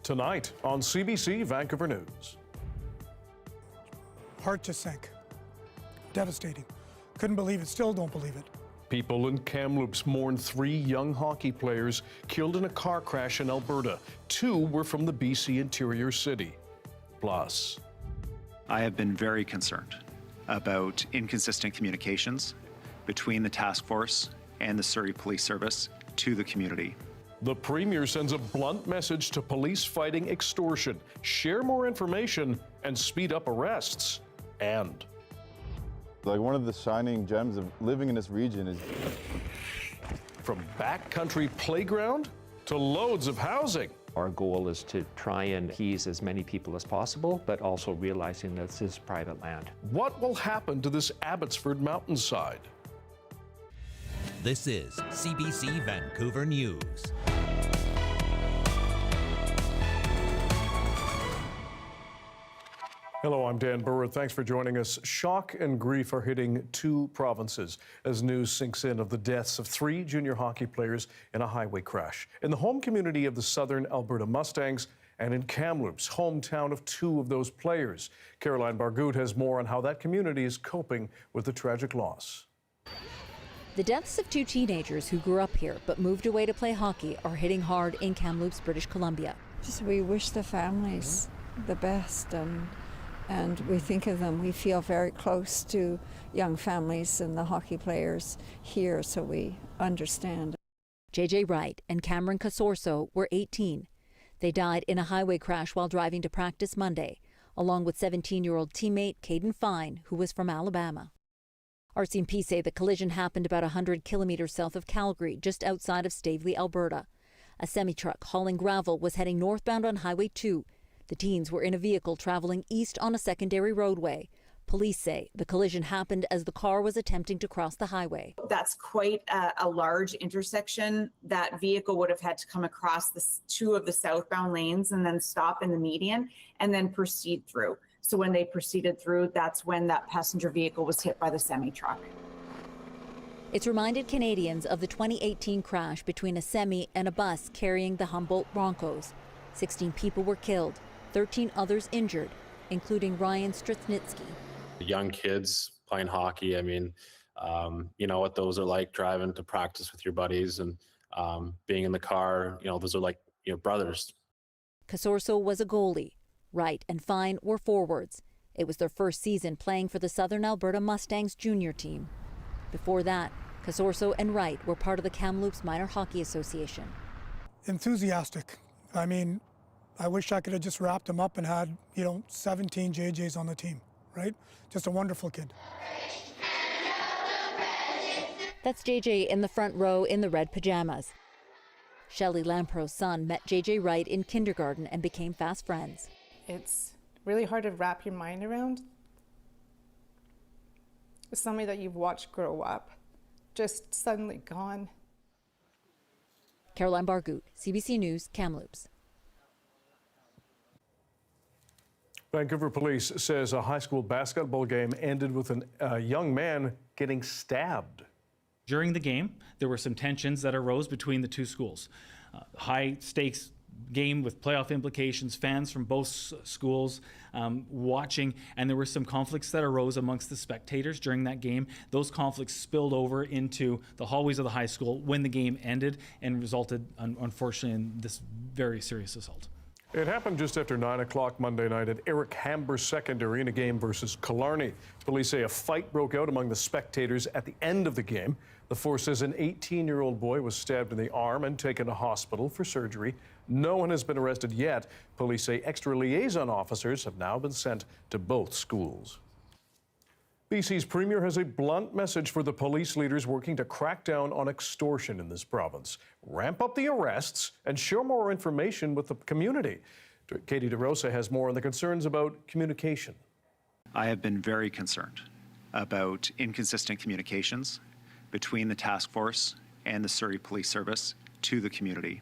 tonight on CBC Vancouver News. Heart just sank. Devastating. Couldn't believe it, still don't believe it. People in Kamloops mourn 3 young hockey players killed in a car crash in Alberta. 2 were from the BC interior city. Plus, I have been very concerned about inconsistent communications between the task force and the Surrey Police Service to the community. the Premier sends a blunt message to police fighting extortion. Share more information and speed up arrests. And like one of the shining gems of living in this region is from backcountry playground to loads of housing. Our goal is to try and appease as many people as possible, but also realizing that this is private land. What will happen to this Abbotsford mountainside? This is CBC Vancouver News. Hello, I'm Dan Burritt. Thanks for joining us. Shock and grief are hitting 2 provinces as news sinks in of the deaths of 3 junior hockey players in a highway crash in the home community of the Southern Alberta Mustangs and in Kamloops, hometown of 2 of those players. Caroline Bargout has more on how that community is coping with the tragic loss. The deaths of 2 teenagers who grew up here but moved away to play hockey are hitting hard in Kamloops, British Columbia. We wish the families the best, and we think of them. We feel very close to young families and the hockey players here, so we understand. JJ Wright and Cameron Casorso were 18. They died in a highway crash while driving to practice Monday, along with 17-year-old teammate Caden Fine, who was from Alabama. RCMP say the collision happened about 100 kilometers south of Calgary, just outside of Staveley, Alberta. A semi-truck hauling gravel was heading northbound on Highway 2. The teens were in a vehicle traveling east on a secondary roadway. Police say the collision happened as the car was attempting to cross the highway. That's quite a large intersection. That vehicle would have had to come across 2 of the southbound lanes and then stop in the median and then proceed through. So when they proceeded through, that's when that passenger vehicle was hit by the semi-truck. It's reminded Canadians of the 2018 crash between a semi and a bus carrying the Humboldt Broncos. 16 people were killed, 13 others injured, including Ryan Stritsnitsky. Young kids playing hockey, I mean, you know what those are like, driving to practice with your buddies and being in the car, you know, those are like, you know, brothers. Casorso was a goalie. Wright and Fine were forwards. It was their first season playing for the Southern Alberta Mustangs junior team. Before that, Casorso and Wright were part of the Kamloops Minor Hockey Association. Enthusiastic. I mean, I wish I could have just wrapped him up and had, 17 JJs on the team, right? Just a wonderful kid. That's JJ in the front row in the red pajamas. Shelley Lampro's son met JJ Wright in kindergarten and became fast friends. It's really hard to wrap your mind around. Somebody that you've watched grow up, just suddenly gone. Caroline Bargout, CBC News, Kamloops. Vancouver Police says a high school basketball game ended with a young man getting stabbed. During the game, there were some tensions that arose between the 2 schools. High stakes game with playoff implications, fans from both schools watching, and there were some conflicts that arose amongst the spectators during that game. Those conflicts spilled over into the hallways of the high school when the game ended and resulted, unfortunately, in this very serious assault. It happened just after 9 o'clock Monday night at Eric Hamber Secondary in a game versus Killarney. Police say a fight broke out among the spectators at the end of the game. The force says an 18-year-old boy was stabbed in the arm and taken to hospital for surgery. No one has been arrested yet. Police say extra liaison officers have now been sent to both schools. BC's Premier has a blunt message for the police leaders working to crack down on extortion in this province. Ramp up the arrests and share more information with the community. Katie DeRosa has more on the concerns about communication. I have been very concerned about inconsistent communications between the task force and the Surrey Police Service to the community.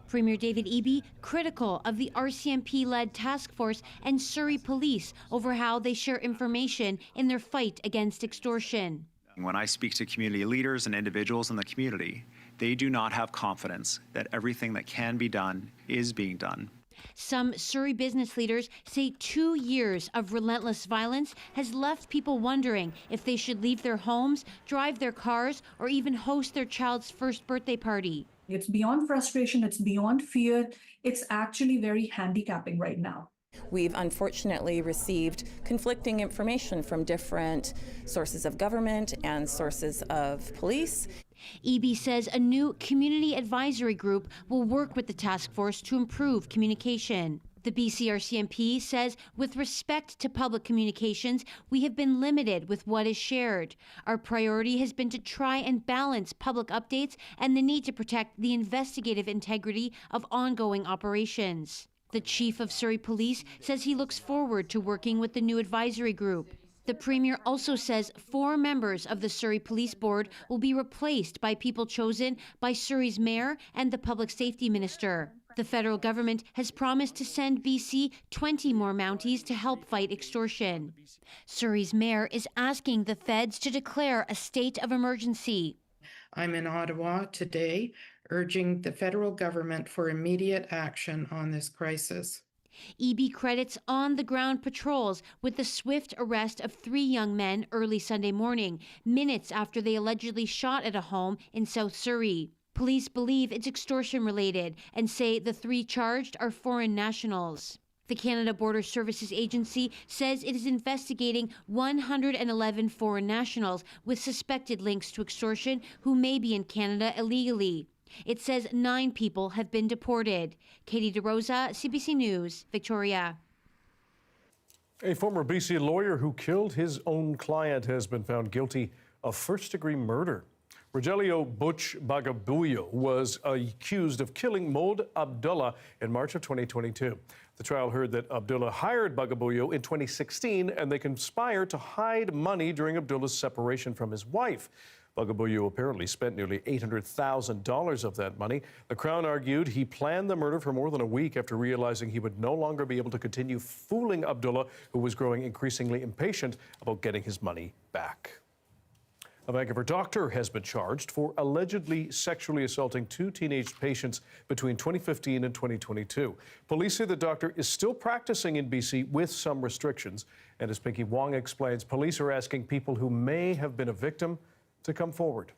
Premier David Eby critical of the RCMP-led task force and Surrey Police over how they share information in their fight against extortion. When I speak to community leaders and individuals in the community, they do not have confidence that everything that can be done is being done. Some Surrey business leaders say 2 years of relentless violence has left people wondering if they should leave their homes, drive their cars, or even host their child's first birthday party. It's beyond frustration, it's beyond fear, it's actually very handicapping right now. We've unfortunately received conflicting information from different sources of government and sources of police. EB says a new community advisory group will work with the task force to improve communication. The BC RCMP says, with respect to public communications, we have been limited with what is shared. Our priority has been to try and balance public updates and the need to protect the investigative integrity of ongoing operations. The chief of Surrey Police says he looks forward to working with the new advisory group. The Premier also says 4 members of the Surrey Police Board will be replaced by people chosen by Surrey's Mayor and the Public Safety Minister. The federal government has promised to send BC 20 more Mounties to help fight extortion. Surrey's Mayor is asking the feds to declare a state of emergency. I'm in Ottawa today, urging the federal government for immediate action on this crisis. EB credits on-the-ground patrols with the swift arrest of 3 young men early Sunday morning, minutes after they allegedly shot at a home in South Surrey. Police believe it's extortion-related and say the 3 charged are foreign nationals. The Canada Border Services Agency says it is investigating 111 foreign nationals with suspected links to extortion who may be in Canada illegally. It says 9 people have been deported. Katie DeRosa, CBC News, Victoria. A former BC lawyer who killed his own client has been found guilty of first-degree murder. Rogelio Butch Bagabuyo was accused of killing Maud Abdullah in March of 2022. The trial heard that Abdullah hired Bagabuyo in 2016, and they conspired to hide money during Abdullah's separation from his wife. Bagabuyo apparently spent nearly $800,000 of that money. The Crown argued he planned the murder for more than a week after realizing he would no longer be able to continue fooling Abdullah, who was growing increasingly impatient about getting his money back. A Vancouver doctor has been charged for allegedly sexually assaulting 2 teenage patients between 2015 and 2022. Police say the doctor is still practicing in BC with some restrictions. And as Pinky Wong explains, police are asking people who may have been a victim to come forward.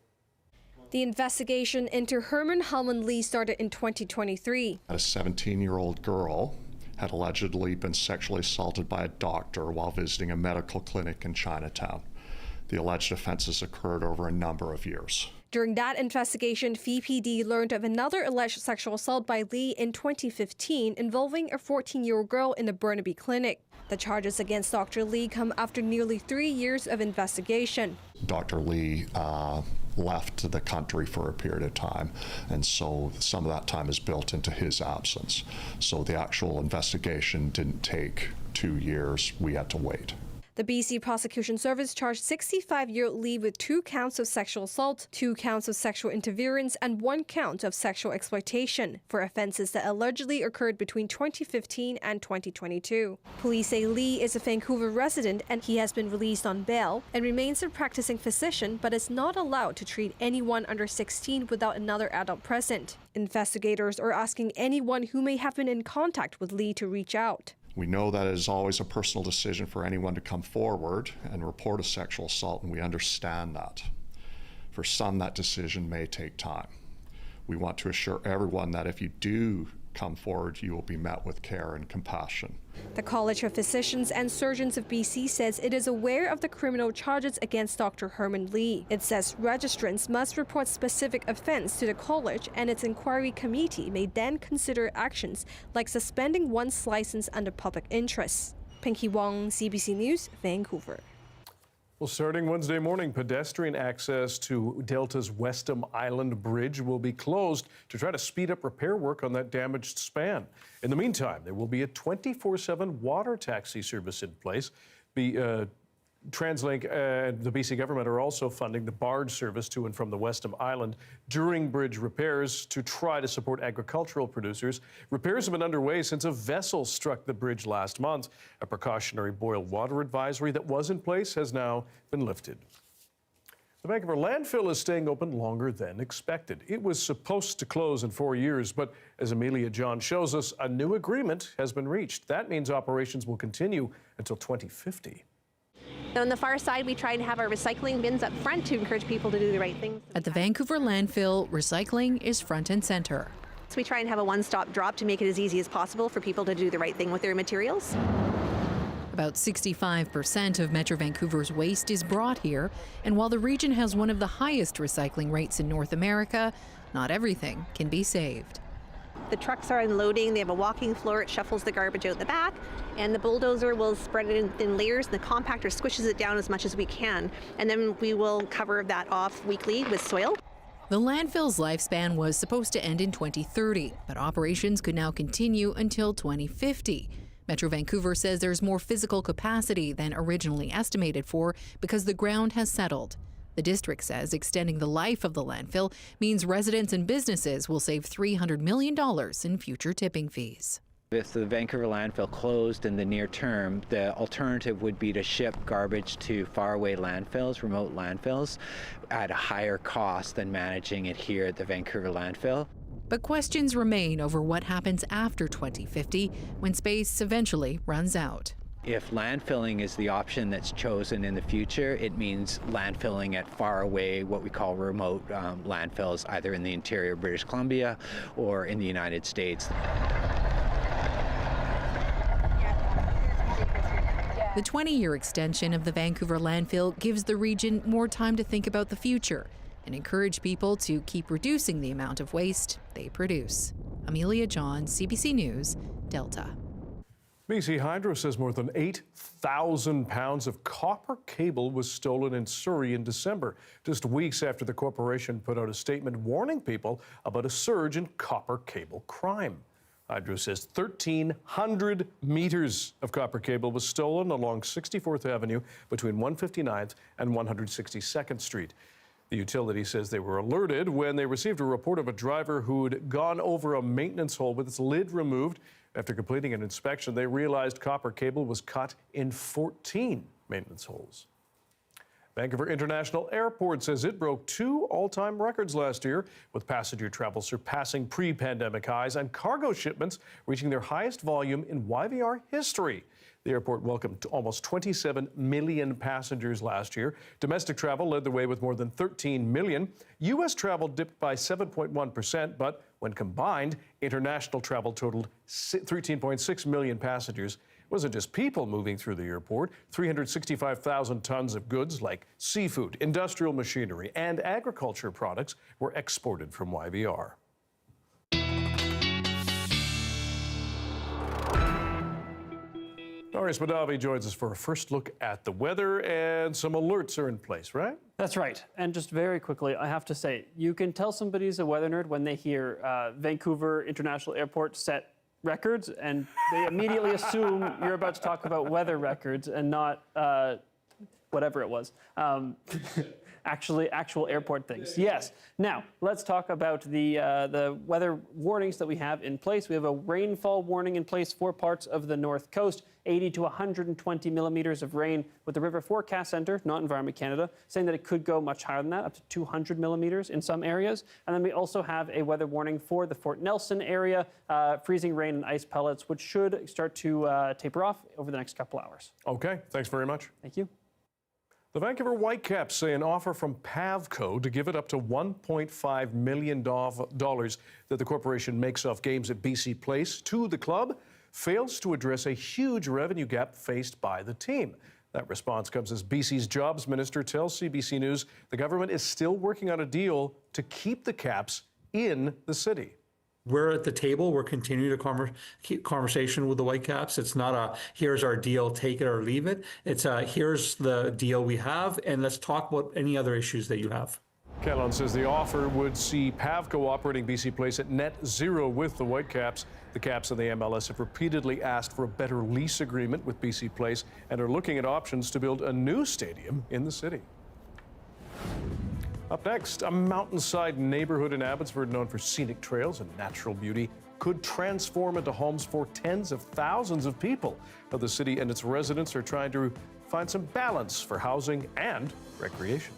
The investigation into Herman Hallman Lee started in 2023. A 17-year-old girl had allegedly been sexually assaulted by a doctor while visiting a medical clinic in Chinatown. The alleged offenses occurred over a number of years. During that investigation, VPD learned of another alleged sexual assault by Lee in 2015 involving a 14-year-old girl in the Burnaby clinic. The charges against Dr. Lee come after nearly 3 years of investigation. Dr. Lee left the country for a period of time, and so some of that time is built into his absence. So the actual investigation didn't take 2 years. We had to wait. The BC Prosecution Service charged 65-year-old Lee with 2 counts of sexual assault, 2 counts of sexual interference, and 1 count of sexual exploitation for offenses that allegedly occurred between 2015 and 2022. Police say Lee is a Vancouver resident and he has been released on bail and remains a practicing physician but is not allowed to treat anyone under 16 without another adult present. Investigators are asking anyone who may have been in contact with Lee to reach out. We know that it is always a personal decision for anyone to come forward and report a sexual assault, and we understand that. For some, that decision may take time. We want to assure everyone that if you do come forward, you will be met with care and compassion. The College of Physicians and Surgeons of BC says it is aware of the criminal charges against Dr. Herman Lee. It says registrants must report specific offense to the college, and its inquiry committee may then consider actions like suspending one's license under public interest. Pinky Wong, CBC News, Vancouver. Well, starting Wednesday morning, pedestrian access to Delta's Westham Island Bridge will be closed to try to speed up repair work on that damaged span. In the meantime, there will be a 24/7 water taxi service in place. TransLink and the BC government are also funding the barge service to and from the Westham Island during bridge repairs to try to support agricultural producers. Repairs have been underway since a vessel struck the bridge last month. A precautionary boil water advisory that was in place has now been lifted. The Vancouver landfill is staying open longer than expected. It was supposed to close in 4 years, but as Amelia John shows us, a new agreement has been reached. That means operations will continue until 2050. On the far side, we try to have our recycling bins up front to encourage people to do the right things. At the Vancouver landfill, recycling is front and center. So we try and have a one-stop drop to make it as easy as possible for people to do the right thing with their materials. About 65% of Metro Vancouver's waste is brought here, and while the region has one of the highest recycling rates in North America, not everything can be saved. The trucks are unloading, they have a walking floor, it shuffles the garbage out the back, and the bulldozer will spread it in thin layers, and the compactor squishes it down as much as we can, and then we will cover that off weekly with soil. The landfill's lifespan was supposed to end in 2030, but operations could now continue until 2050. Metro Vancouver says there's more physical capacity than originally estimated for because the ground has settled. The district says extending the life of the landfill means residents and businesses will save $300 million in future tipping fees. If the Vancouver landfill closed in the near term, the alternative would be to ship garbage to faraway landfills, remote landfills, at a higher cost than managing it here at the Vancouver landfill. But questions remain over what happens after 2050 when space eventually runs out. If landfilling is the option that's chosen in the future, it means landfilling at far away, what we call remote landfills, either in the interior of British Columbia or in the United States. The 20-year extension of the Vancouver landfill gives the region more time to think about the future and encourage people to keep reducing the amount of waste they produce. Amelia John, CBC News, Delta. BC Hydro says more than 8,000 pounds of copper cable was stolen in Surrey in December, just weeks after the corporation put out a statement warning people about a surge in copper cable crime. Hydro says 1,300 meters of copper cable was stolen along 64th Avenue between 159th and 162nd Street. The utility says they were alerted when they received a report of a driver who'd gone over a maintenance hole with its lid removed. After completing an inspection, they realized copper cable was cut in 14 maintenance holes. Vancouver International Airport says it broke 2 all-time records last year, with passenger travel surpassing pre-pandemic highs and cargo shipments reaching their highest volume in YVR history. The airport welcomed almost 27 million passengers last year. Domestic travel led the way with more than 13 million. U.S. travel dipped by 7.1%, but when combined, international travel totaled 13.6 million passengers. It wasn't just people moving through the airport. 365,000 tons of goods like seafood, industrial machinery, and agriculture products were exported from YVR. Marius Madavi joins us for a first look at the weather, and some alerts are in place, right? That's right. And just very quickly, I have to say, you can tell somebody's a weather nerd when they hear Vancouver International Airport set records, and they immediately assume you're about to talk about weather records and not whatever it was. Actual airport things. Yes. Now, let's talk about the weather warnings that we have in place. We have a rainfall warning in place for parts of the North Coast, 80 to 120 millimeters of rain, with the River Forecast Centre, not Environment Canada, saying that it could go much higher than that, up to 200 millimeters in some areas. And then we also have a weather warning for the Fort Nelson area, freezing rain and ice pellets, which should start to taper off over the next couple hours. Okay, thanks very much. Thank you. The Vancouver Whitecaps say an offer from Pavco to give it up to $1.5 million that the corporation makes off games at BC Place to the club fails to address a huge revenue gap faced by the team. That response comes as BC's jobs minister tells CBC News the government is still working on a deal to keep the Caps in the city. We're at the table. We're continuing to keep conversation with the Whitecaps. It's not a, here's our deal, take it or leave it. It's a, here's the deal we have, and let's talk about any other issues that you have. Kellon says the offer would see Pavco operating BC Place at net zero with the Whitecaps. The Caps and the MLS have repeatedly asked for a better lease agreement with BC Place and are looking at options to build a new stadium in the city. Up next, a mountainside neighborhood in Abbotsford known for scenic trails and natural beauty could transform into homes for tens of thousands of people. Now, the city and its residents are trying to find some balance for housing and recreation.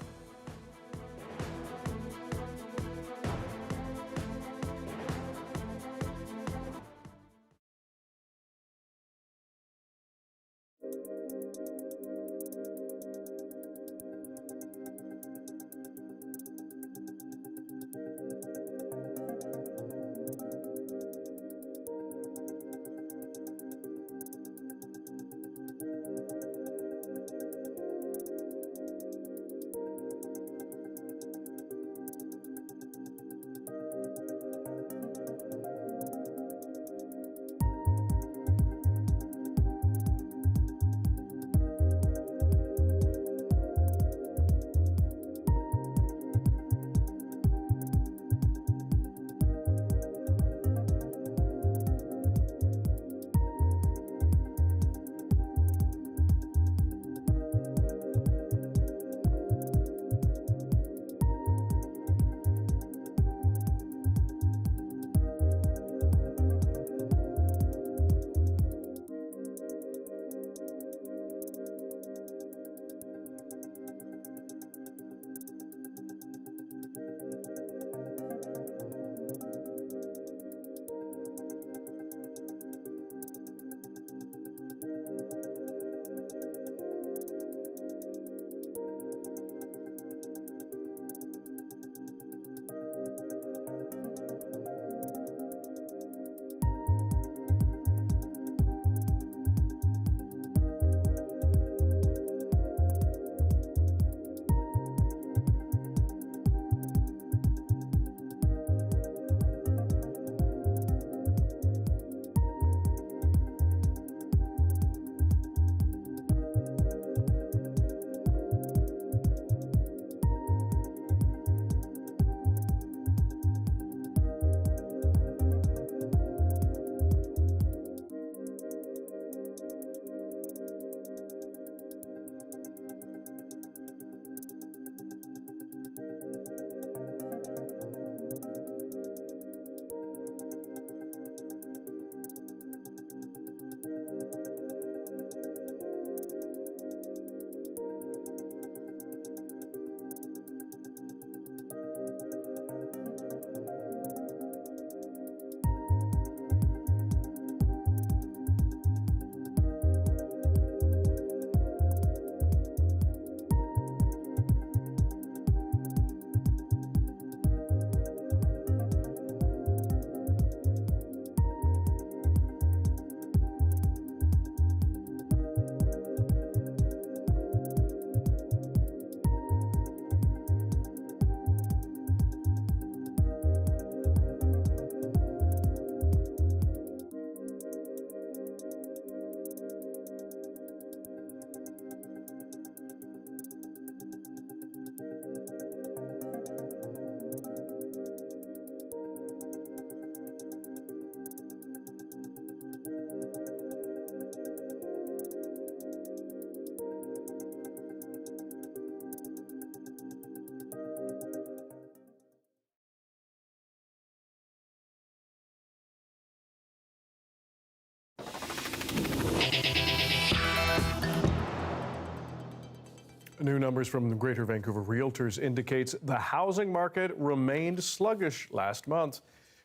New numbers from the Greater Vancouver Realtors indicates the housing market remained sluggish last month.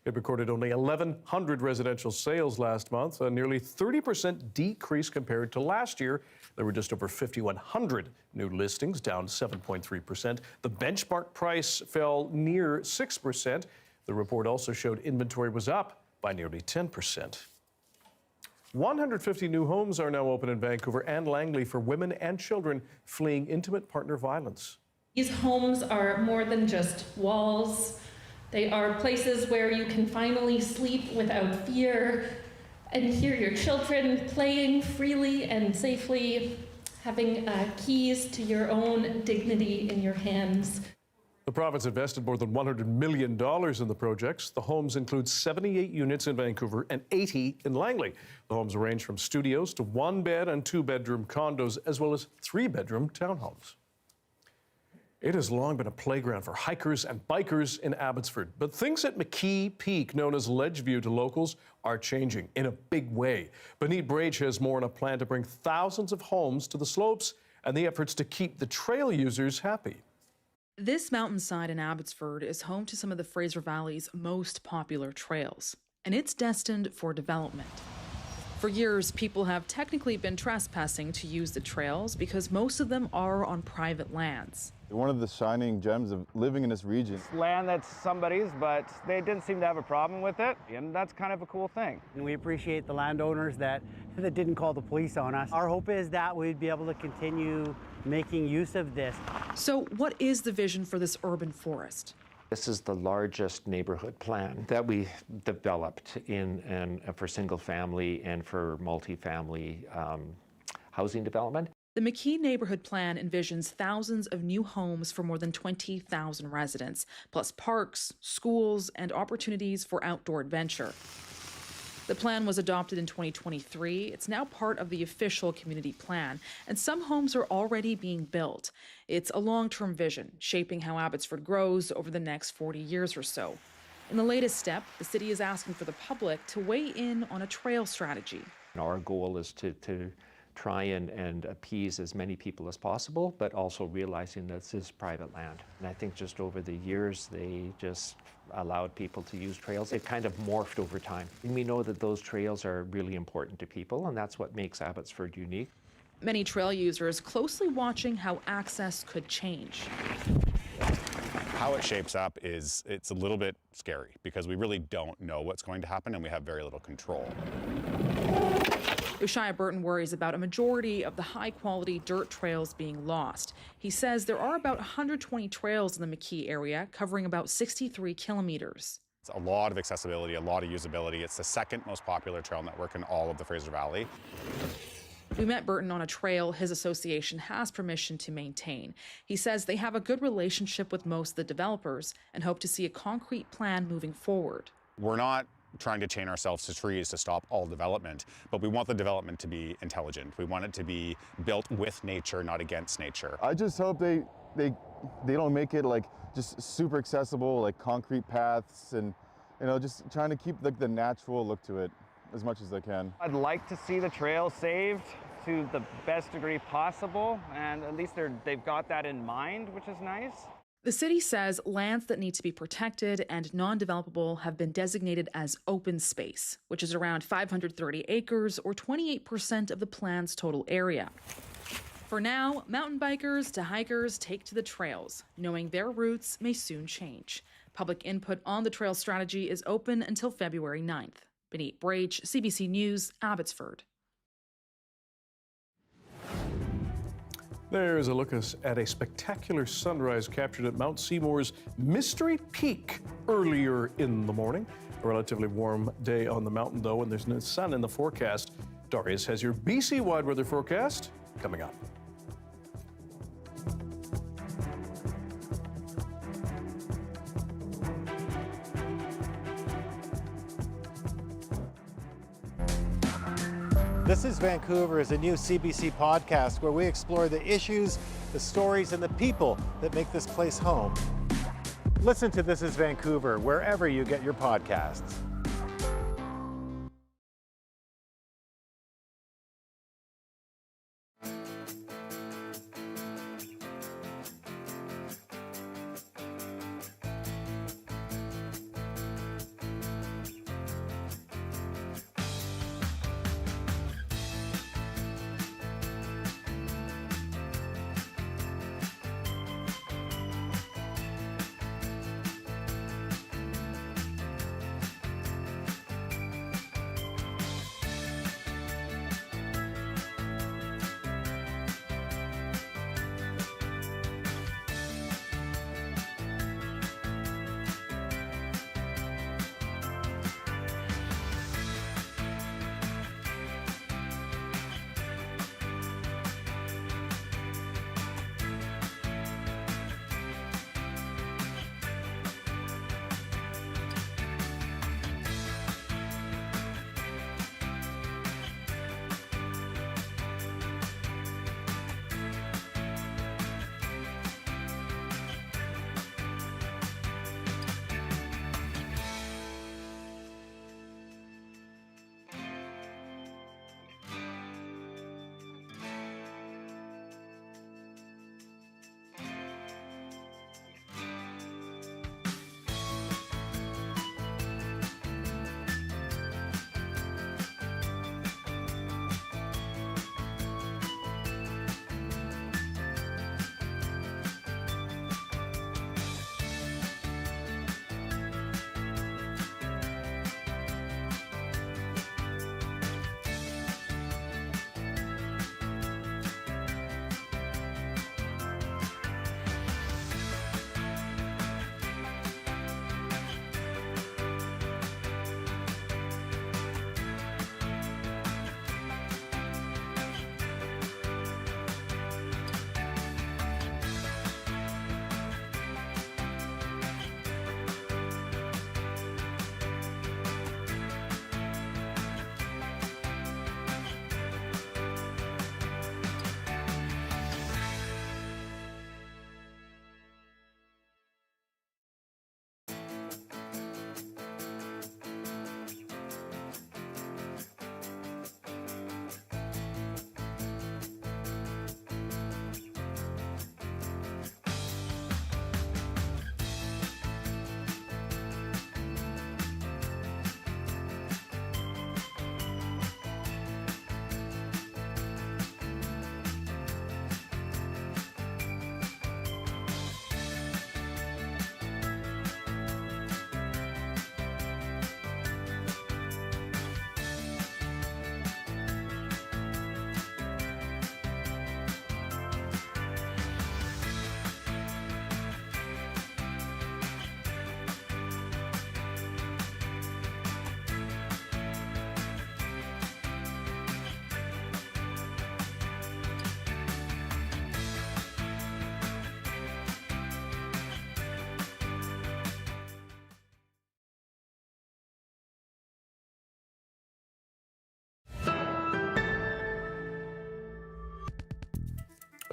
It recorded only 1,100 residential sales last month, a nearly 30% decrease compared to last year. There were just over 5,100 new listings, down 7.3%. The benchmark price fell near 6%. The report also showed inventory was up by nearly 10%. 150 new homes are now open in Vancouver and Langley for women and children fleeing intimate partner violence. These homes are more than just walls. They are places where you can finally sleep without fear and hear your children playing freely and safely, having keys to your own dignity in your hands. The province invested more than $100 million in the projects. The homes include 78 units in Vancouver and 80 in Langley. The homes range from studios to 1-bed and 2-bedroom condos, as well as 3-bedroom townhomes. It has long been a playground for hikers and bikers in Abbotsford, but things at McKee Peak, known as Ledgeview to locals, are changing in a big way. Benit Brage has more on a plan to bring thousands of homes to the slopes and the efforts to keep the trail users happy. This mountainside in Abbotsford is home to some of the Fraser Valley's most popular trails, and it's destined for development. For years, people have technically been trespassing to use the trails because most of them are on private lands. One of the shining gems of living in this region. It's land that's somebody's, but they didn't seem to have a problem with it, and that's kind of a cool thing. And we appreciate the landowners that didn't call the police on us. Our hope is that we'd be able to continue making use of this. So what is the vision for this urban forest? This is the largest neighborhood plan that we developed for single family and for multifamily housing development. The McKee neighborhood plan envisions thousands of new homes for more than 20,000 residents, plus parks, schools, and opportunities for outdoor adventure. The plan was adopted in 2023. It's now part of the official community plan, and some homes are already being built. It's a long-term vision, shaping how Abbotsford grows over the next 40 years or so. In the latest step, the city is asking for the public to weigh in on a trail strategy. Our goal is to try and appease as many people as possible, but also realizing that this is private land. And I think just over the years, they just allowed people to use trails. It kind of morphed over time. And we know that those trails are really important to people, and that's what makes Abbotsford unique. Many trail users closely watching how access could change. How it shapes up it's a little bit scary because we really don't know what's going to happen and we have very little control. Ushaya Burton worries about a majority of the high-quality dirt trails being lost. He says there are about 120 trails in the McKee area, covering about 63 kilometers. It's a lot of accessibility, a lot of usability. It's the second most popular trail network in all of the Fraser Valley. We met Burton on a trail his association has permission to maintain. He says they have a good relationship with most of the developers and hope to see a concrete plan moving forward. We're not trying to chain ourselves to trees to stop all development, but we want the development to be intelligent. We want it to be built with nature, not against nature. I just hope they don't make it like just super accessible, like concrete paths, and just trying to keep like the natural look to it as much as they can. I'd like to see the trail saved to the best degree possible, and at least they've got that in mind, which is nice. The city says lands that need to be protected and non-developable have been designated as open space, which is around 530 acres or 28% of the plan's total area. For now, mountain bikers to hikers take to the trails, knowing their routes may soon change. Public input on the trail strategy is open until February 9th. Benit Brage, CBC News, Abbotsford. There's a look at a spectacular sunrise captured at Mount Seymour's Mystery Peak earlier in the morning. A relatively warm day on the mountain, though, and there's no sun in the forecast. Darius has your BC-wide weather forecast coming up. This is Vancouver is a new CBC podcast where we explore the issues, the stories, and the people that make this place home. Listen to This is Vancouver wherever you get your podcasts.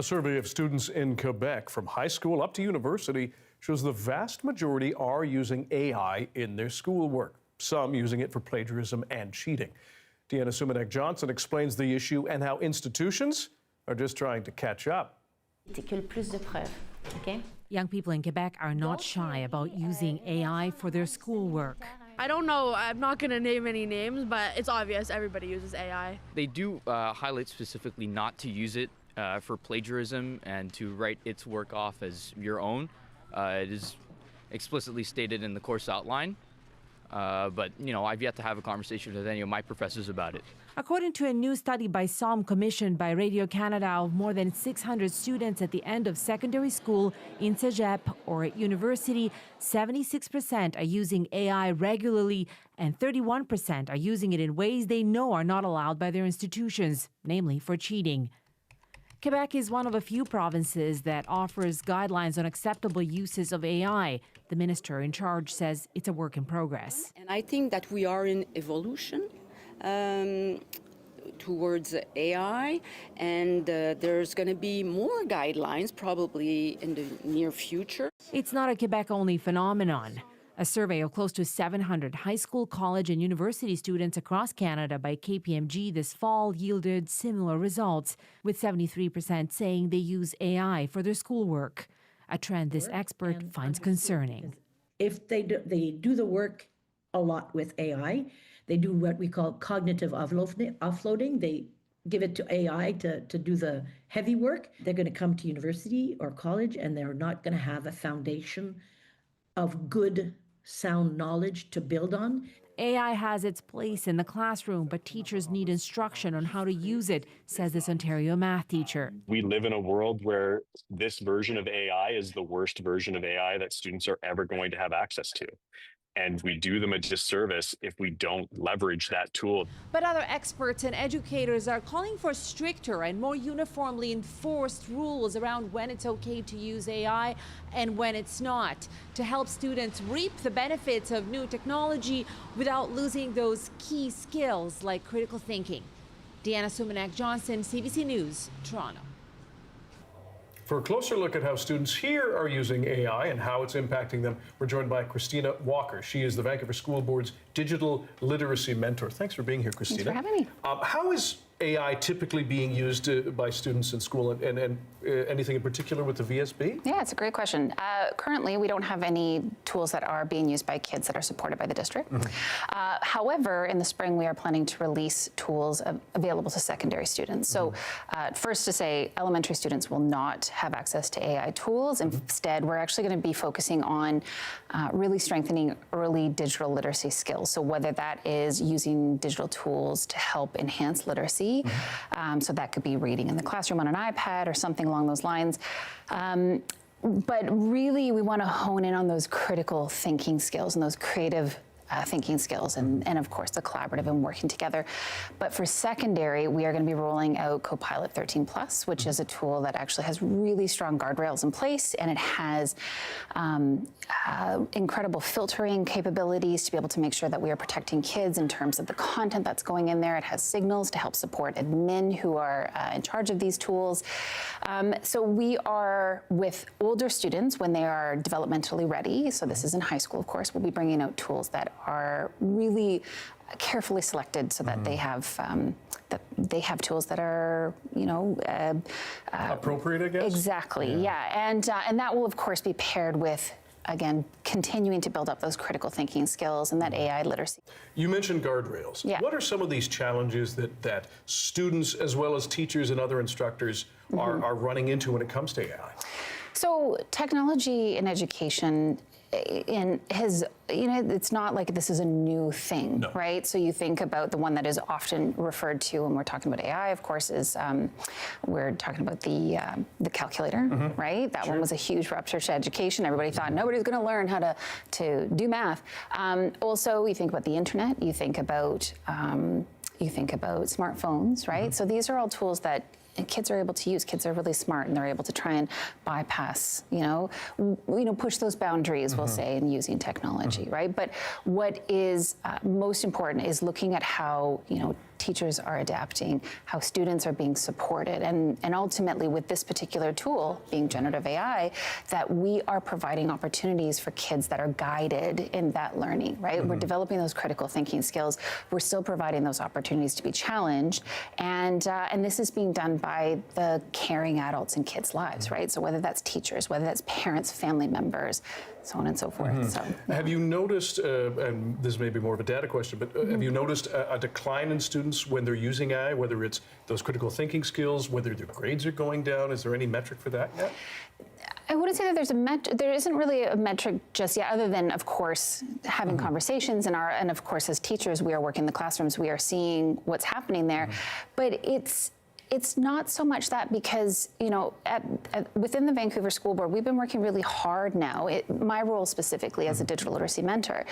A survey of students in Quebec from high school up to university shows the vast majority are using AI in their schoolwork, some using it for plagiarism and cheating. Deanna Sumanek-Johnson explains the issue and how institutions are just trying to catch up. Young people in Quebec are not shy about using AI for their schoolwork. I don't know, I'm not going to name any names, but it's obvious everybody uses AI. They do highlight specifically not to use it for plagiarism and to write its work off as your own. It is explicitly stated in the course outline, but I've yet to have a conversation with any of my professors about it. According to a new study by SOM commissioned by Radio-Canada of more than 600 students at the end of secondary school in Cégep or at university, 76% are using AI regularly and 31% are using it in ways they know are not allowed by their institutions, namely for cheating. Quebec is one of a few provinces that offers guidelines on acceptable uses of AI. The minister in charge says it's a work in progress. And I think that we are in evolution towards AI, and there's going to be more guidelines probably in the near future. It's not a Quebec-only phenomenon. A survey of close to 700 high school, college, and university students across Canada by KPMG this fall yielded similar results, with 73% saying they use AI for their schoolwork, a trend this expert finds concerning. If they do the work a lot with AI, they do what we call cognitive offloading. They give it to AI to do the heavy work. They're going to come to university or college, and they're not going to have a foundation of good sound knowledge to build on. AI has its place in the classroom, but teachers need instruction on how to use it, says this Ontario math teacher. We live in a world where this version of AI is the worst version of AI that students are ever going to have access to. And we do them a disservice if we don't leverage that tool. But other experts and educators are calling for stricter and more uniformly enforced rules around when it's okay to use AI and when it's not, to help students reap the benefits of new technology without losing those key skills like critical thinking. Deanna Sumanek-Johnson, CBC News, Toronto. For a closer look at how students here are using AI and how it's impacting them, we're joined by Christina Walker. She is the Vancouver School Board's digital literacy mentor. Thanks for being here, Christina. Thanks for having me. How is AI typically being used by students in school, and anything in particular with the VSB? Yeah, it's a great question. Currently, we don't have any tools that are being used by kids that are supported by the district. However, in the spring, we are planning to release tools available to secondary students. So first to say, elementary students will not have access to AI tools. Instead, we're actually going to be focusing on really strengthening early digital literacy skills. So whether that is using digital tools to help enhance literacy, so that could be reading in the classroom on an iPad or something along those lines. But really, we want to hone in on those critical thinking skills and those creative thinking skills and of course the collaborative and working together. But for secondary, we are going to be rolling out Copilot 13+, which is a tool that actually has really strong guardrails in place, and it has incredible filtering capabilities to be able to make sure that we are protecting kids in terms of the content that's going in there. It has signals to help support admin who are in charge of these tools. So we are, with older students, when they are developmentally ready, so this is in high school, of course, we'll be bringing out tools that are really carefully selected so that they have tools that are, appropriate, I guess? Exactly, yeah. And that will, of course, be paired with, again, continuing to build up those critical thinking skills and that AI literacy. You mentioned guardrails. Yeah. What are some of these challenges that students as well as teachers and other instructors are running into when it comes to AI? So technology in education it's not like this is a new thing, right? So you think about the one that is often referred to when we're talking about AI, of course, is we're talking about the calculator, right? That one was a huge rupture to education. Everybody thought nobody's going to learn how to do math. Also, you think about the internet. You think about smartphones, right? So these are all tools that kids are able to use. Kids are really smart, and they're able to try and bypass, push those boundaries, we'll say, in using technology, right? But what is most important is looking at how, teachers are adapting, how students are being supported, and ultimately with this particular tool, being generative AI, that we are providing opportunities for kids that are guided in that learning, right? We're developing those critical thinking skills. We're still providing those opportunities to be challenged, and this is being done by the caring adults in kids' lives, right? So whether that's teachers, whether that's parents, family members, so on and so forth. So, have you noticed, and this may be more of a data question, but have you noticed a decline in students when they're using AI, whether it's those critical thinking skills, whether their grades are going down? Is there any metric for that yet? I wouldn't say that there isn't really a metric just yet, other than, of course, having conversations and of course, as teachers, we are working in the classrooms, we are seeing what's happening there. But it's not so much that, because, you know, within the Vancouver School Board, we've been working really hard now, my role specifically as a digital literacy mentor,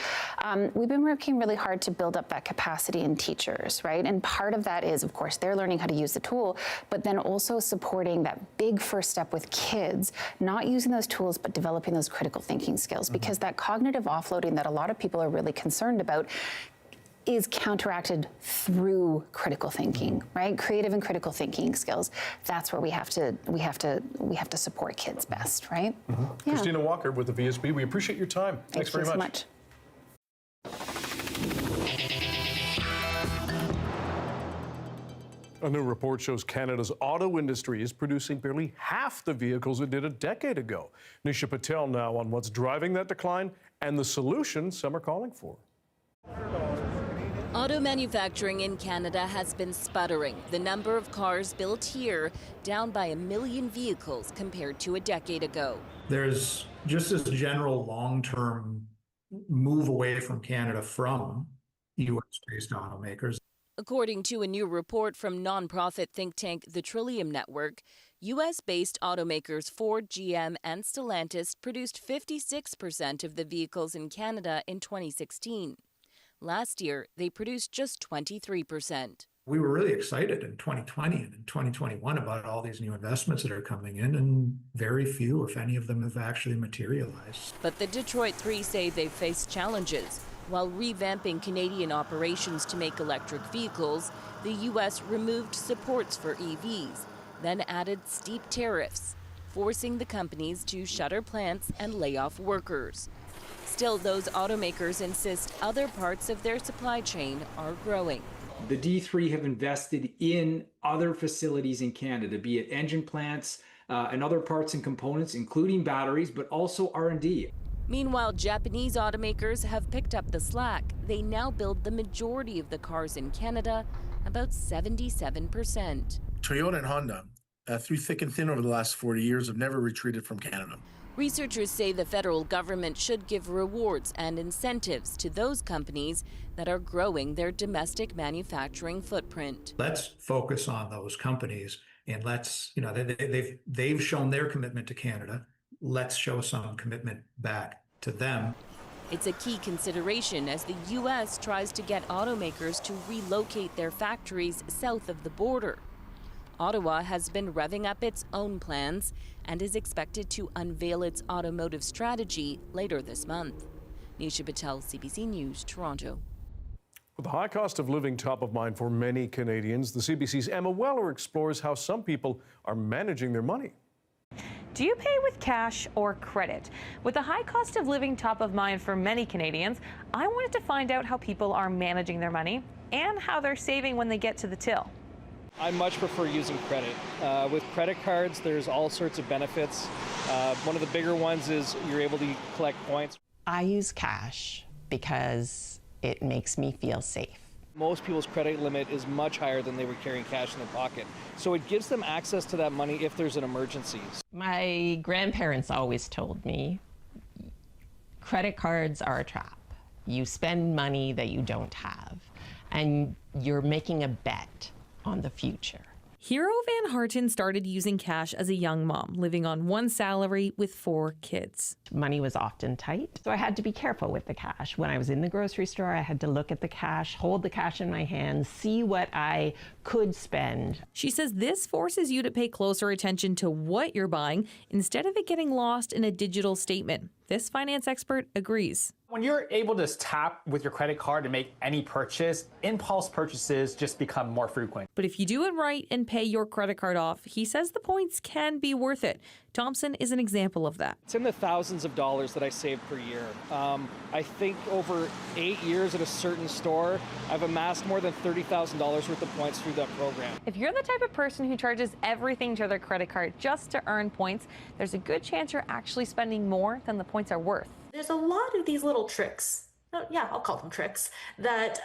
we've been working really hard to build up that capacity in teachers, right? And part of that is, of course, they're learning how to use the tool, but then also supporting that big first step with kids, not using those tools, but developing those critical thinking skills, because that cognitive offloading that a lot of people are really concerned about is counteracted through critical thinking, right? Creative and critical thinking skills. That's where we have to support kids best, right? Yeah. Christina Walker with the VSB. We appreciate your time. Thanks very much. A new report shows Canada's auto industry is producing barely half the vehicles it did a decade ago. Nisha Patel now on what's driving that decline and the solution some are calling for. Auto manufacturing in Canada has been sputtering. The number of cars built here down by 1 million vehicles compared to a decade ago. There's just this general long-term move away from Canada from U.S.-based automakers. According to a new report from nonprofit think tank The Trillium Network, U.S.-based automakers Ford, GM, and Stellantis produced 56% of the vehicles in Canada in 2016. Last year, they produced just 23%. We were really excited in 2020 and in 2021 about all these new investments that are coming in, and very few, if any of them, have actually materialized. But the Detroit Three say they've faced challenges. While revamping Canadian operations to make electric vehicles, the U.S. removed supports for EVs, then added steep tariffs, forcing the companies to shutter plants and lay off workers. Still, those automakers insist other parts of their supply chain are growing. The D3 have invested in other facilities in Canada, be it engine plants and other parts and components, including batteries, but also R&D. Meanwhile, Japanese automakers have picked up the slack. They now build the majority of the cars in Canada, about 77%. Toyota and Honda, through thick and thin over the last 40 years, have never retreated from Canada. Researchers say the federal government should give rewards and incentives to those companies that are growing their domestic manufacturing footprint. Let's focus on those companies, and let's, you know, they've shown their commitment to Canada. Let's show some commitment back to them. It's a key consideration as the U.S. tries to get automakers to relocate their factories south of the border. Ottawa has been revving up its own plans and is expected to unveil its automotive strategy later this month. Nisha Patel, CBC News, Toronto. With the high cost of living top of mind for many Canadians, the CBC's Emma Weller explores how some people are managing their money. Do you pay with cash or credit? With the high cost of living top of mind for many Canadians, I wanted to find out how people are managing their money and how they're saving when they get to the till. I much prefer using credit. With credit cards, there's all sorts of benefits. One of the bigger ones is you're able to collect points. I use cash because it makes me feel safe. Most people's credit limit is much higher than they were carrying cash in their pocket. So it gives them access to that money if there's an emergency. My grandparents always told me, credit cards are a trap. You spend money that you don't have, and you're making a bet on the future. Hero Van Harten started using cash as a young mom, living on one salary with 4 kids. Money was often tight, so I had to be careful with the cash. When I was in the grocery store, I had to look at the cash, hold the cash in my hands, see what I could spend. She says this forces you to pay closer attention to what you're buying instead of it getting lost in a digital statement. This finance expert agrees. When you're able to tap with your credit card and make any purchase, impulse purchases just become more frequent. But if you do it right and pay your credit card off, he says the points can be worth it. Thompson is an example of that. It's in the thousands of dollars that I save per year. I think over 8 years at a certain store, I've amassed more than $30,000 worth of points through that program. If you're the type of person who charges everything to their credit card just to earn points, there's a good chance you're actually spending more than the points are worth. There's a lot of these little tricks, I'll call them tricks, that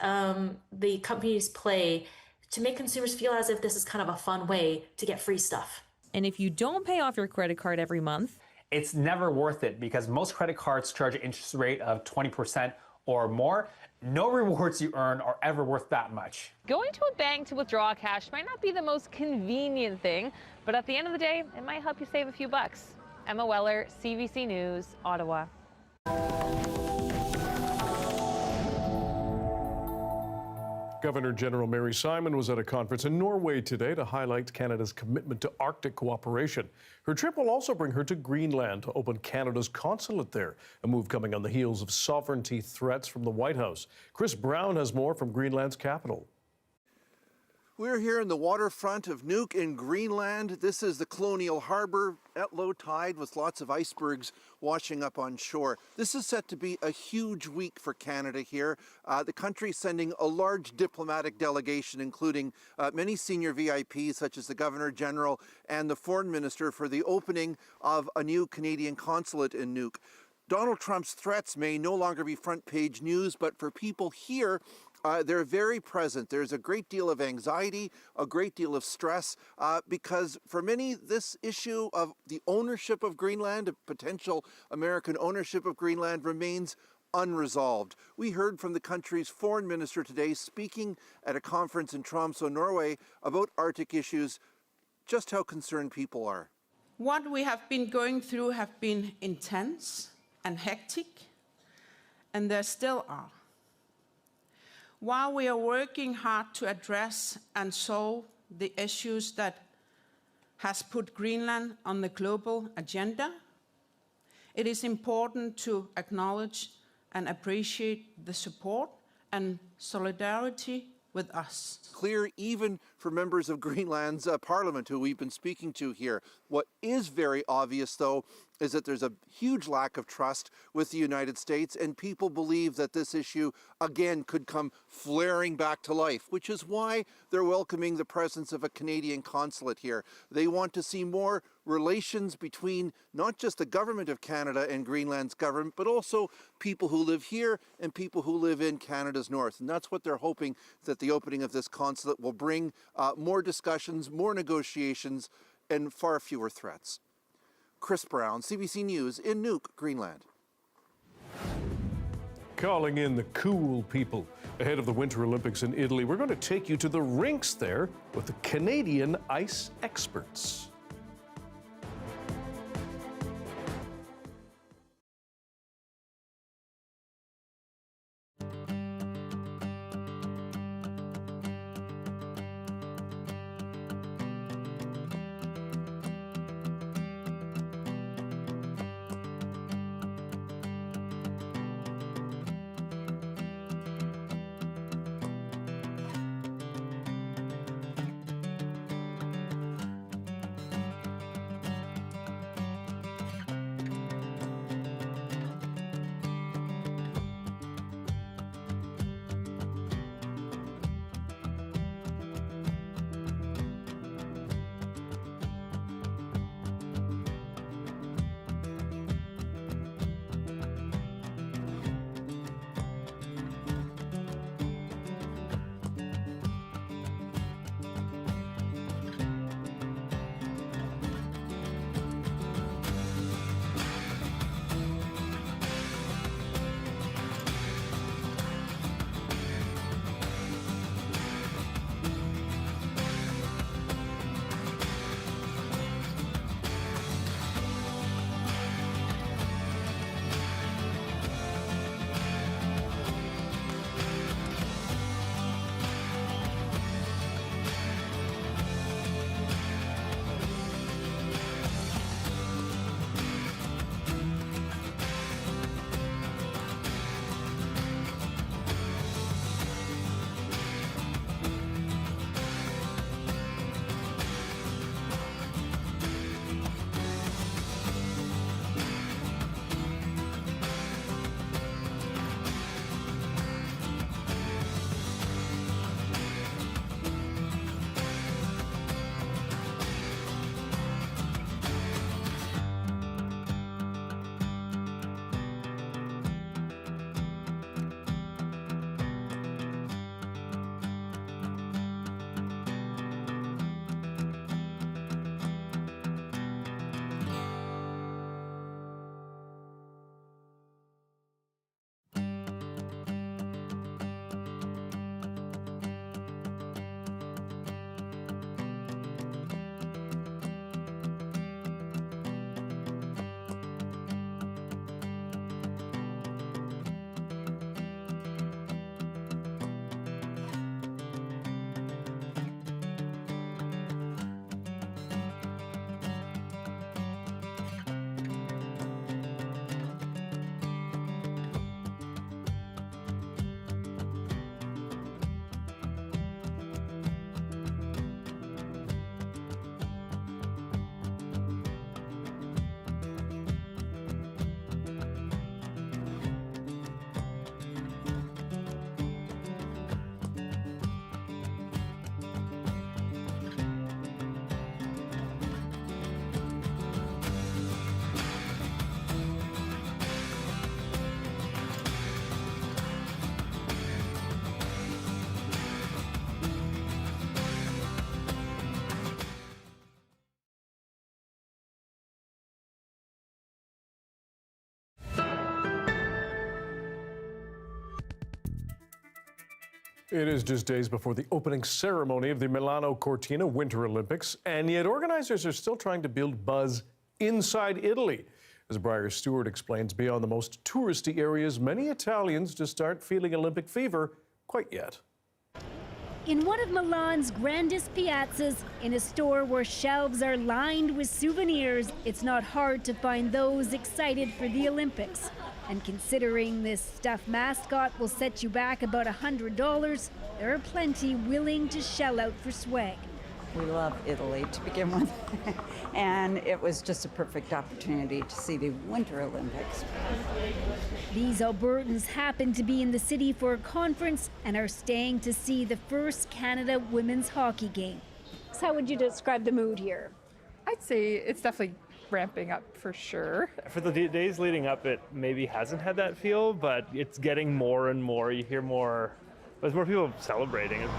the companies play to make consumers feel as if this is kind of a fun way to get free stuff. And if you don't pay off your credit card every month, It's never worth it because most credit cards charge an interest rate of 20% or more. No rewards you earn are ever worth that much. going to a bank to withdraw cash might not be the most convenient thing, but at the end of the day, it might help you save a few bucks. Emma Weller, CBC News, Ottawa. Governor General Mary Simon was at a conference in Norway today to highlight Canada's commitment to Arctic cooperation. Her trip will also bring her to Greenland to open Canada's consulate there, a move coming on the heels of sovereignty threats from the White House. Chris Brown has more from Greenland's capital. We're here in the waterfront of Nuuk in Greenland. This is the colonial harbor at low tide with lots of icebergs washing up on shore. This is set to be a huge week for Canada here. The country sending a large diplomatic delegation, including many senior VIPs such as the Governor General and the Foreign Minister, for the opening of a new Canadian consulate in Nuuk. Donald Trump's threats may no longer be front page news, but for people here, they're very present. There's a great deal of anxiety, a great deal of stress, because for many, this issue of the ownership of Greenland, potential American ownership of Greenland, remains unresolved. We heard from the country's foreign minister today speaking at a conference in Tromsø, Norway, about Arctic issues, just how concerned people are. What we have been going through have been intense and hectic, and there still are. While we are working hard to address and solve the issues that has put Greenland on the global agenda, it is important to acknowledge and appreciate the support and solidarity with us. Clear even for members of Greenland's parliament who we've been speaking to here. What is very obvious, though, is that there's a huge lack of trust with the United States, and people believe that this issue, again, could come flaring back to life, which is why they're welcoming the presence of a Canadian consulate here. They want to see more relations between not just the government of Canada and Greenland's government, but also people who live here and people who live in Canada's north. And that's what they're hoping that the opening of this consulate will bring, more discussions, more negotiations, and far fewer threats. Chris Brown, CBC News in Nuuk, Greenland. Calling in the cool people ahead of the Winter Olympics in Italy. We're going to take you to the rinks there with the Canadian ice experts. It is just days before the opening ceremony of the Milano Cortina Winter Olympics, and yet organizers are still trying to build buzz inside Italy. As Briar Stewart explains, beyond the most touristy areas, many Italians just aren't feeling Olympic fever quite yet. In one of Milan's grandest piazzas, in a store where shelves are lined with souvenirs, it's not hard to find those excited for the Olympics. And considering this stuffed mascot will set you back about $100, there are plenty willing to shell out for swag. We love Italy to begin with, and it was just a perfect opportunity to see the Winter Olympics. These Albertans happen to be in the city for a conference and are staying to see the first Canada women's hockey game. So how would you describe the mood here? I'd say it's definitely ramping up for sure. For the days leading up, it maybe hasn't had that feel, but it's getting more and more. You hear more, there's more people celebrating it.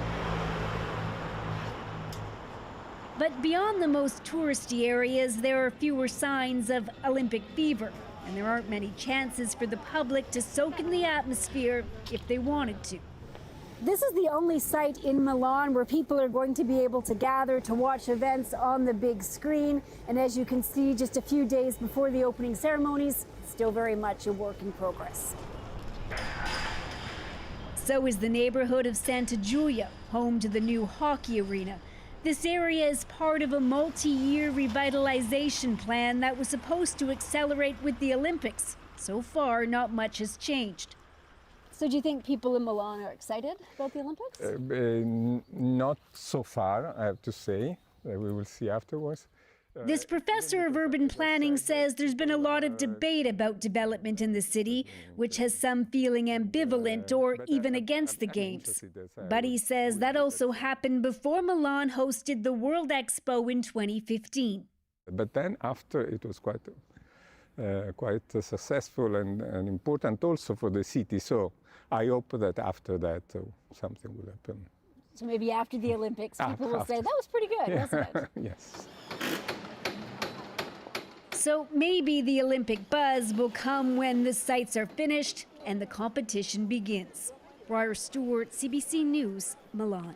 But beyond the most touristy areas, there are fewer signs of Olympic fever, and there aren't many chances for the public to soak in the atmosphere if they wanted to. This is the only site in Milan where people are going to be able to gather to watch events on the big screen. And as you can see, just a few days before the opening ceremonies, still very much a work in progress. So is the neighborhood of Santa Giulia, home to the new hockey arena. This area is part of a multi-year revitalization plan that was supposed to accelerate with the Olympics. So far, not much has changed. So do you think people in Milan are excited about the Olympics? Not so far, I have to say. We will see afterwards. This professor of urban planning says there's been a lot of debate about development in the city, which has some feeling ambivalent or even against the games. But he says that also happened before Milan hosted the World Expo in 2015. But then after, it was quite successful and important also for the city. So I hope that after that something will happen. So maybe after the Olympics, people will say, that was pretty good, wasn't it? Yes. So maybe the Olympic buzz will come when the sites are finished and the competition begins. Briar Stewart, CBC News, Milan.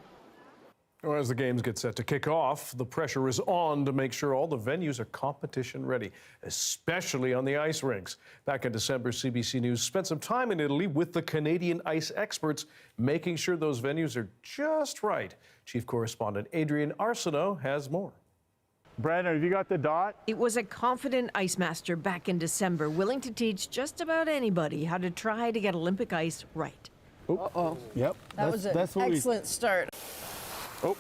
Well, as the games get set to kick off, the pressure is on to make sure all the venues are competition ready, especially on the ice rinks. Back in December, CBC News spent some time in Italy with the Canadian ice experts, making sure those venues are just right. Chief correspondent Adrian Arsenault has more. Brandon, have you got the dot? It was a confident ice master back in December, willing to teach just about anybody how to try to get Olympic ice right. Uh-oh. Yep. That was an excellent start. Oh.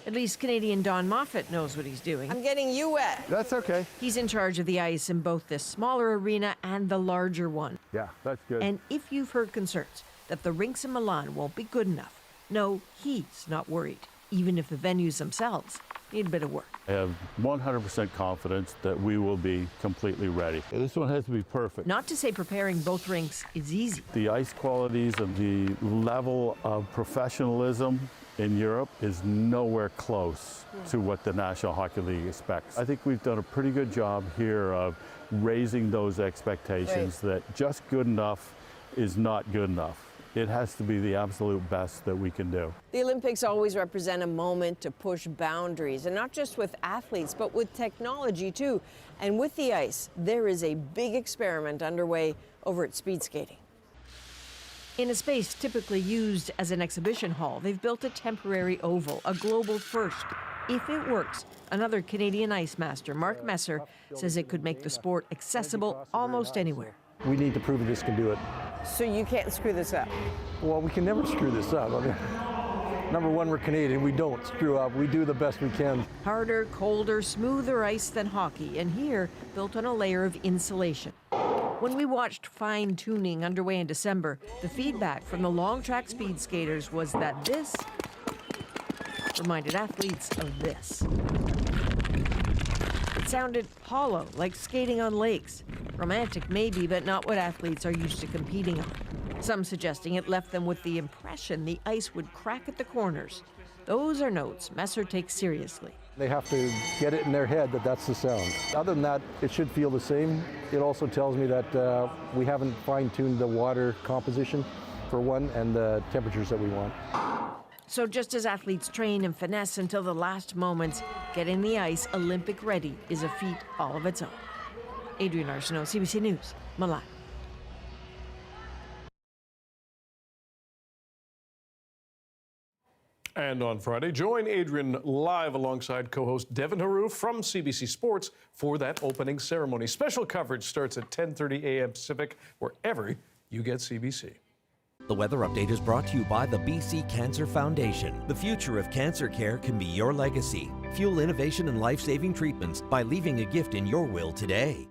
At least Canadian Don Moffat knows what he's doing. I'm getting you wet. That's okay. He's in charge of the ice in both the smaller arena and the larger one. Yeah, that's good. And if you've heard concerns that the rinks in Milan won't be good enough, no, he's not worried, even if the venues themselves need a bit of work. I have 100% confidence that we will be completely ready. This one has to be perfect. Not to say preparing both rinks is easy. The ice qualities and the level of professionalism in Europe is nowhere close to what the National Hockey League expects. I think we've done a pretty good job here of raising those expectations that just good enough is not good enough. It has to be the absolute best that we can do. The Olympics always represent a moment to push boundaries, and not just with athletes, but with technology too. And with the ice, there is a big experiment underway over at speed skating. In a space typically used as an exhibition hall, they've built a temporary oval, a global first. If it works, another Canadian ice master, Mark Messer, says it could make the sport accessible almost anywhere. We need to prove that this can do it. So you can't screw this up? Well, we can never screw this up. I mean, number one, we're Canadian. We don't screw up. We do the best we can. Harder, colder, smoother ice than hockey, and here built on a layer of insulation. When we watched fine-tuning underway in December, the feedback from the long track speed skaters was that this reminded athletes of this. It sounded hollow, like skating on lakes. Romantic maybe, but not what athletes are used to competing on. Some suggesting it left them with the impression the ice would crack at the corners. Those are notes Messer takes seriously. They have to get it in their head that that's the sound. Other than that, it should feel the same. It also tells me that we haven't fine-tuned the water composition for one, and the temperatures that we want. So just as athletes train and finesse until the last moments, getting the ice Olympic ready is a feat all of its own. Adrienne Arsenault, CBC News, Milan. And on Friday, join Adrian live alongside co-host Devin Haru from CBC Sports for that opening ceremony. Special coverage starts at 10:30 a.m. Pacific, wherever you get CBC. The weather update is brought to you by the BC Cancer Foundation. The future of cancer care can be your legacy. Fuel innovation and life-saving treatments by leaving a gift in your will today.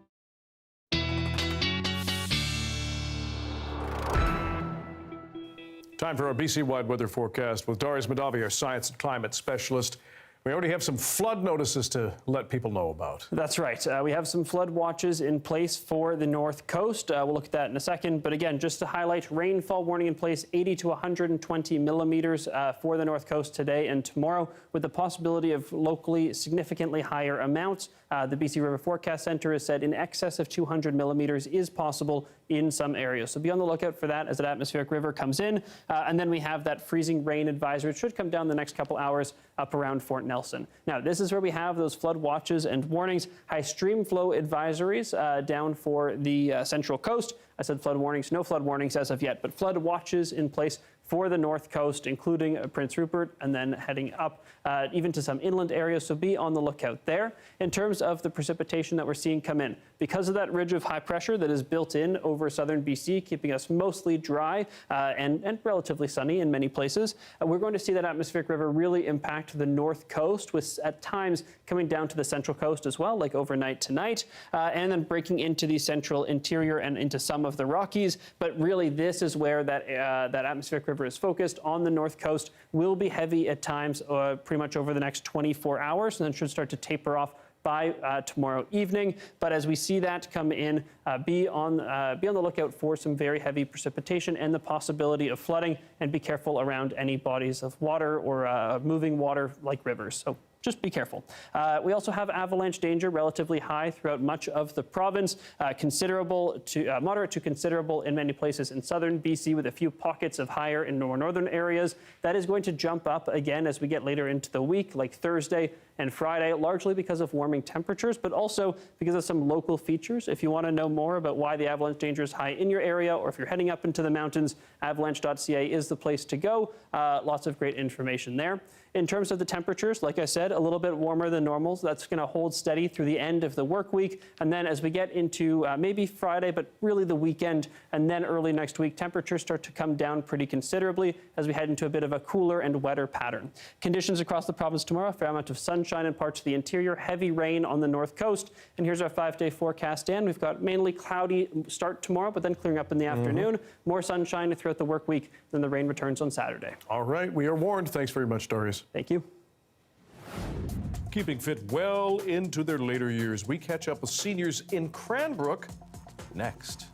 Time for our BC-wide weather forecast with Darius Madavi, our science and climate specialist. We already have some flood notices to let people know about. That's right. We have some flood watches in place for the North Coast. We'll look at that in a second. But again, just to highlight, rainfall warning in place, 80 to 120 millimeters for the North Coast today and tomorrow, with the possibility of locally significantly higher amounts. The BC River Forecast Centre has said in excess of 200 millimeters is possible in some areas. So be on the lookout for that as that atmospheric river comes in. And then we have that freezing rain advisory. It should come down the next couple hours up around Fort Nelson. Now, this is where we have those flood watches and warnings, high stream flow advisories down for the Central Coast. I said flood warnings, no flood warnings as of yet, but flood watches in place for the North Coast, including Prince Rupert, and then heading up even to some inland areas, so be on the lookout there. In terms of the precipitation that we're seeing come in, because of that ridge of high pressure that is built in over southern BC, keeping us mostly dry and relatively sunny in many places, we're going to see that atmospheric river really impact the North Coast, with at times coming down to the Central Coast as well, like overnight tonight, and then breaking into the central interior and into some of the Rockies. But really, this is where that atmospheric river is focused on the North Coast, will be heavy at times pretty much over the next 24 hours, and then should start to taper off by tomorrow evening. But as we see that come in, be on the lookout for some very heavy precipitation and the possibility of flooding, and be careful around any bodies of water or moving water like rivers. So just be careful. We also have avalanche danger relatively high throughout much of the province, considerable to moderate to considerable in many places in southern BC, with a few pockets of higher in more northern areas. That is going to jump up again as we get later into the week, like Thursday and Friday, largely because of warming temperatures, but also because of some local features. If you want to know more about why the avalanche danger is high in your area, or if you're heading up into the mountains, avalanche.ca is the place to go. Lots of great information there. In terms of the temperatures, like I said, a little bit warmer than normal. So that's going to hold steady through the end of the work week. And then as we get into maybe Friday, but really the weekend, and then early next week, temperatures start to come down pretty considerably as we head into a bit of a cooler and wetter pattern. Conditions across the province tomorrow, a fair amount of sunshine in parts of the interior, heavy rain on the North Coast. And here's our 5-day forecast, Dan. We've got mainly cloudy start tomorrow, but then clearing up in the afternoon. More sunshine throughout the work week. Then the rain returns on Saturday. All right, we are warned. Thanks very much, Darius. Thank you. Keeping fit well into their later years, we catch up with seniors in Cranbrook next.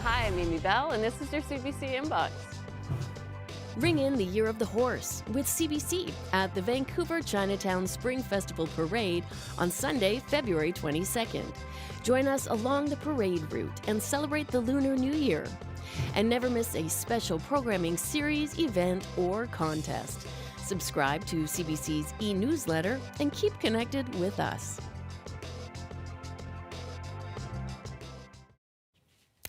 Hi, I'm Amy Bell, and this is your CBC Inbox. Ring in the Year of the Horse with CBC at the Vancouver Chinatown Spring Festival Parade on Sunday, February 22nd. Join us along the parade route and celebrate the Lunar New Year. And never miss a special programming series, event, or contest. Subscribe to CBC's e-newsletter and keep connected with us.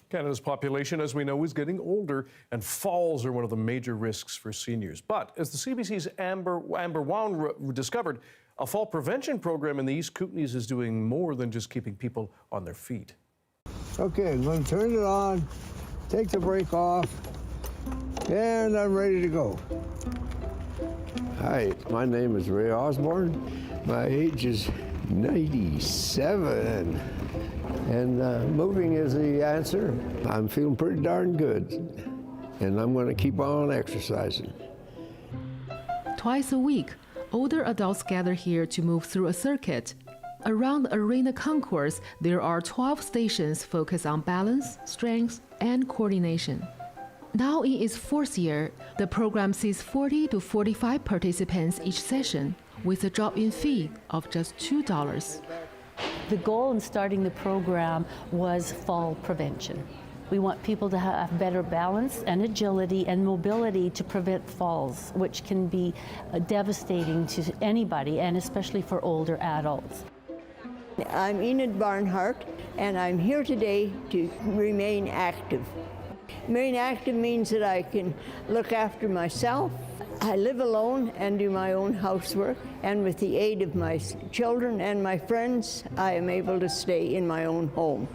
Canada's population, as we know, is getting older, and falls are one of the major risks for seniors. But as the CBC's Amber Wound discovered, a fall prevention program in the East Kootenays is doing more than just keeping people on their feet. Okay, I'm going to turn it on, take the brake off, and I'm ready to go. Hi, my name is Ray Osborne. My age is 97. And moving is the answer. I'm feeling pretty darn good, and I'm going to keep on exercising. Twice a week, older adults gather here to move through a circuit. Around the arena concourse, there are 12 stations focused on balance, strength, and coordination. Now in its fourth year, the program sees 40 to 45 participants each session, with a drop-in fee of just $2. The goal in starting the program was fall prevention. We want people to have better balance and agility and mobility to prevent falls, which can be devastating to anybody, and especially for older adults. I'm Enid Barnhart, and I'm here today to remain active. Remain active means that I can look after myself. I live alone and do my own housework, and with the aid of my children and my friends, I am able to stay in my own home.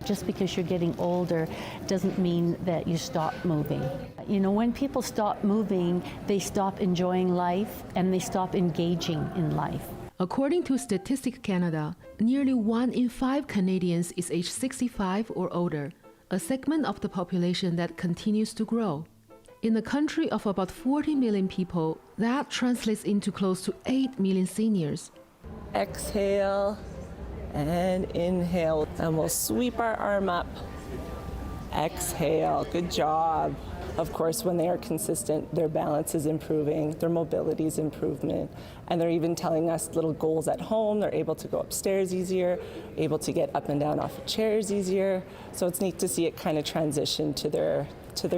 Just because you're getting older doesn't mean that you stop moving. You know, when people stop moving, they stop enjoying life and they stop engaging in life. According to Statistics Canada, nearly 1 in 5 Canadians is age 65 or older, a segment of the population that continues to grow. In a country of about 40 million people, that translates into close to 8 million seniors. Exhale and inhale, and we'll sweep our arm up. Exhale, good job. Of course, when they are consistent, their balance is improving, their mobility is improvement, and they're even telling us little goals at home. They're able to go upstairs easier, able to get up and down off of chairs easier. So it's neat to see it kind of transition to their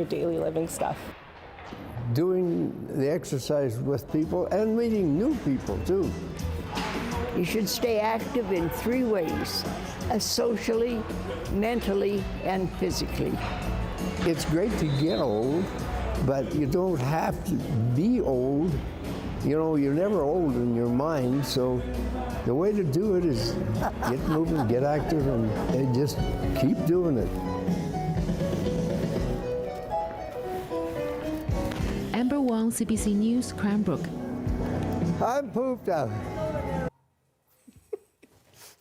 daily living stuff. Doing the exercise with people and meeting new people too. You should stay active in 3 ways, socially, mentally, and physically. It's great to get old, but you don't have to be old. You know, you're never old in your mind, so the way to do it is get moving, get active, and just keep doing it. Amber Wong, CBC News, Cranbrook. I'm pooped out.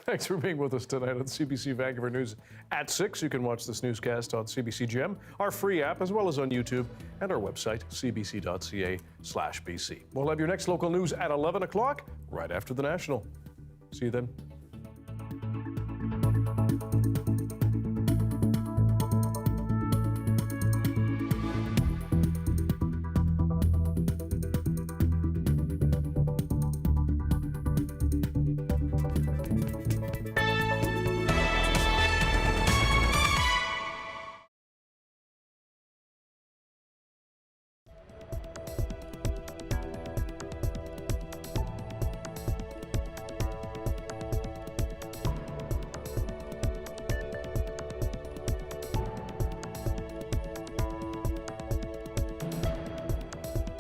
Thanks for being with us tonight on CBC Vancouver News at 6. You can watch this newscast on CBC Gem, our free app, as well as on YouTube and our website, cbc.ca/BC. We'll have your next local news at 11 o'clock, right after the National. See you then.